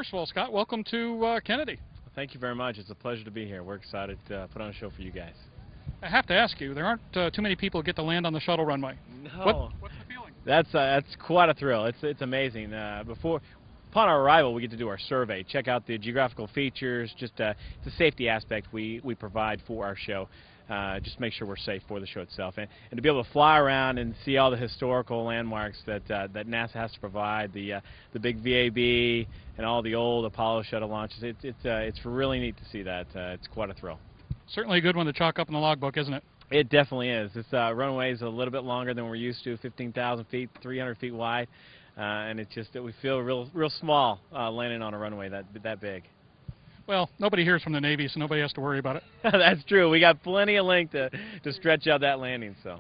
First of all, Scott, welcome to Kennedy. Thank you very much. It's a pleasure to be here. We're excited to put on a show for you guys. I have to ask you, there aren't too many people who get to land on the shuttle runway. No. What's the feeling? That's quite a thrill. It's amazing. Upon our arrival, we get to do our survey, check out the geographical features, just it's a safety aspect we provide for our show. Just make sure we're safe for the show itself, and to be able to fly around and see all the historical landmarks that NASA has to provide, the big VAB and all the old Apollo shuttle launches. It's really neat to see that. It's quite a thrill. Certainly a good one to chalk up in the logbook, isn't it? It definitely is. This runway is a little bit longer than we're used to, 15,000 feet, 300 feet wide, and it's just that we feel real small landing on a runway that big. Well, nobody here is from the Navy, so nobody has to worry about it. That's true. We got plenty of length to stretch out that landing. So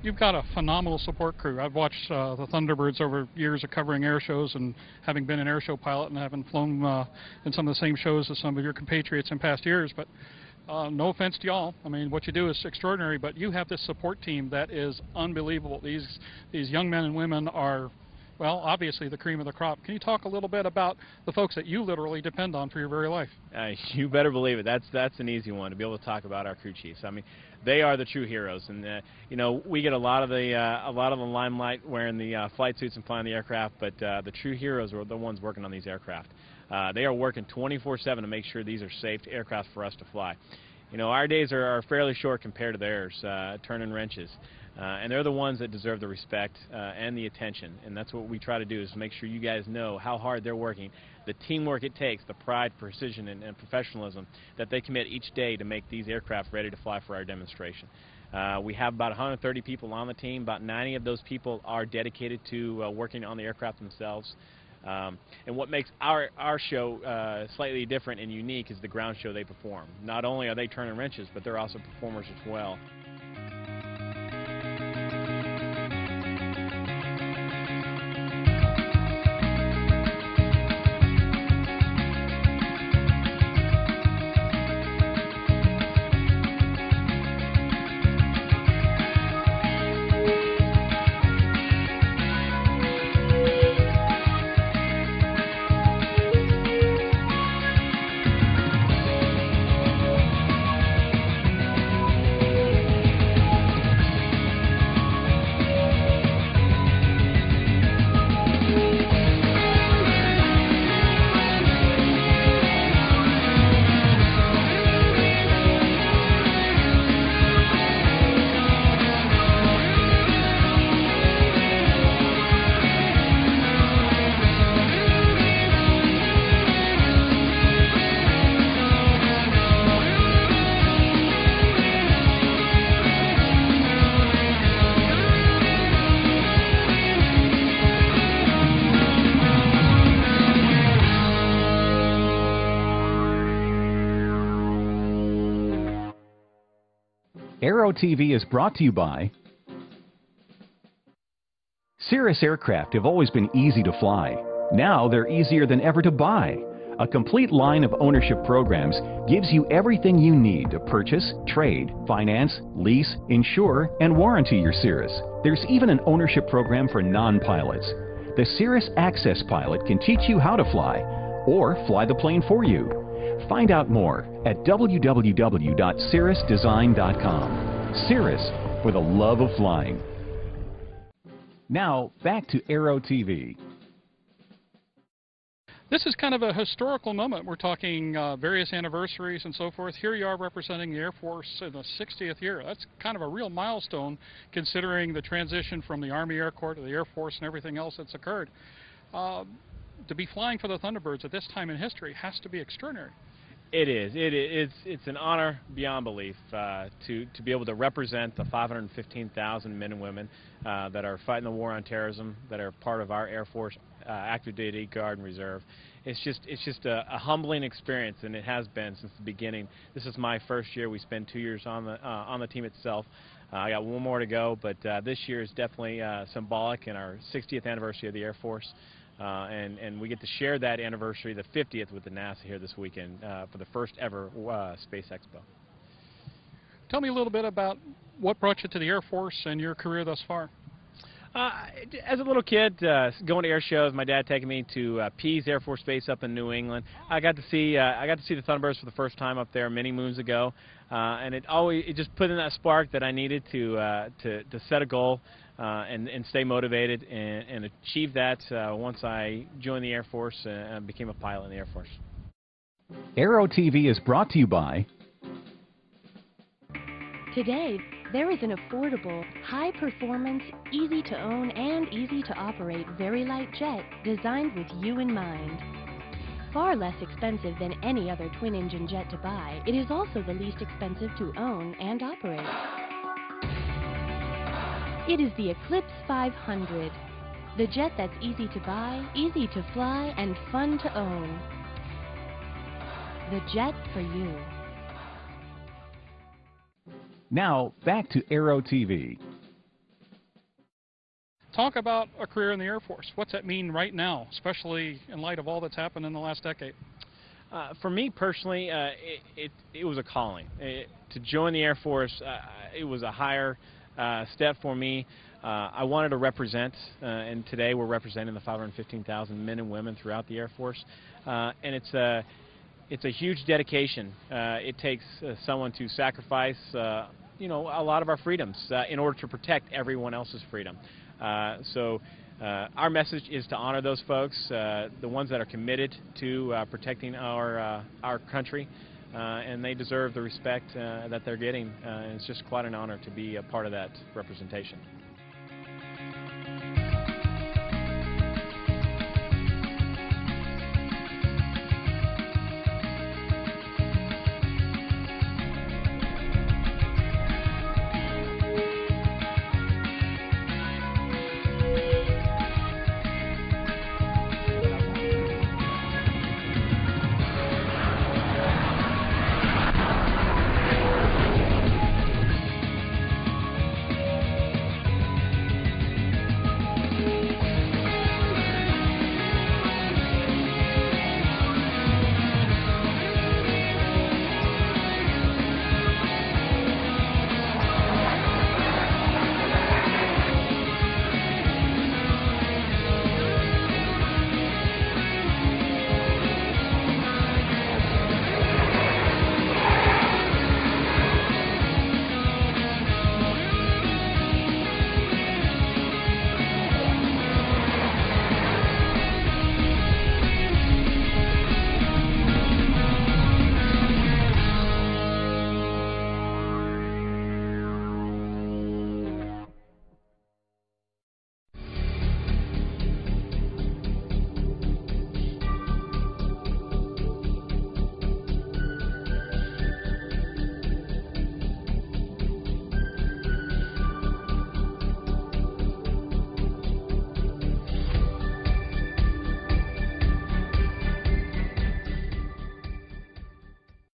you've got a phenomenal support crew. I've watched the Thunderbirds over years of covering air shows and having been an air show pilot and having flown in some of the same shows as some of your compatriots in past years. But no offense to y'all. I mean, what you do is extraordinary, but you have this support team that is unbelievable. These young men and women are, well, obviously the cream of the crop. Can you talk a little bit about the folks that you literally depend on for your very life? You better believe it. That's an easy one to be able to talk about our crew chiefs. I mean, they are the true heroes, and you know, we get a lot of the limelight wearing the flight suits and flying the aircraft, but the true heroes are the ones working on these aircraft. They are working 24/7 to make sure these are safe aircraft for us to fly. You know, our days are fairly short compared to theirs, turning wrenches. And they're the ones that deserve the respect and the attention, and that's what we try to do, is make sure you guys know how hard they're working, the teamwork it takes, the pride, precision, and professionalism that they commit each day to make these aircraft ready to fly for our demonstration. We have about 130 people on the team. About 90 of those people are dedicated to working on the aircraft themselves. And what makes our show slightly different and unique is the ground show they perform. Not only are they turning wrenches, but they're also performers as well. Aero-TV is brought to you by Cirrus aircraft have always been easy to fly. Now they're easier than ever to buy. A complete line of ownership programs gives you everything you need to purchase, trade, finance, lease, insure, and warranty your Cirrus. There's even an ownership program for non-pilots. The Cirrus Access Pilot can teach you how to fly or fly the plane for you. Find out more at www.cirrusdesign.com. Cirrus, for the love of flying. Now, back to Aero-TV. This is kind of a historical moment. We're talking various anniversaries and so forth. Here you are representing the Air Force in the 60th year. That's kind of a real milestone, considering the transition from the Army Air Corps to the Air Force and everything else that's occurred. To be flying for the Thunderbirds at this time in history has to be extraordinary. It is. It's an honor beyond belief to be able to represent the 515,000 men and women that are fighting the war on terrorism, that are part of our Air Force active duty, Guard, and Reserve. It's just a humbling experience, and it has been since the beginning. This is my first year. We spent 2 years on the team itself. I got one more to go, but this year is definitely symbolic in our 60th anniversary of the Air Force. And we get to share that anniversary, the 50th, with the NASA here this weekend for the first ever Space Expo. Tell me a little bit about what brought you to the Air Force and your career thus far. As a little kid, going to air shows, my dad taking me to Pease Air Force Base up in New England. I got to see the Thunderbirds for the first time up there many moons ago, and it just put in that spark that I needed to set a goal and stay motivated and achieve that once I joined the Air Force and became a pilot in the Air Force. Aero-TV is brought to you by Today, there is an affordable, high-performance, easy-to-own and easy-to-operate very light jet designed with you in mind. Far less expensive than any other twin-engine jet to buy, it is also the least expensive to own and operate. It is the Eclipse 500, the jet that's easy to buy, easy to fly, and fun to own. The jet for you. Now, back to Aero-TV. Talk about a career in the Air Force. What's that mean right now, especially in light of all that's happened in the last decade? For me personally, it was a calling. To join the Air Force, it was a higher step for me. I wanted to represent, and today we're representing the 515,000 men and women throughout the Air Force, and it's a huge dedication. It takes someone to sacrifice a lot of our freedoms in order to protect everyone else's freedom. So our message is to honor those folks, the ones that are committed to protecting our country, and they deserve the respect that they're getting. And it's just quite an honor to be a part of that representation.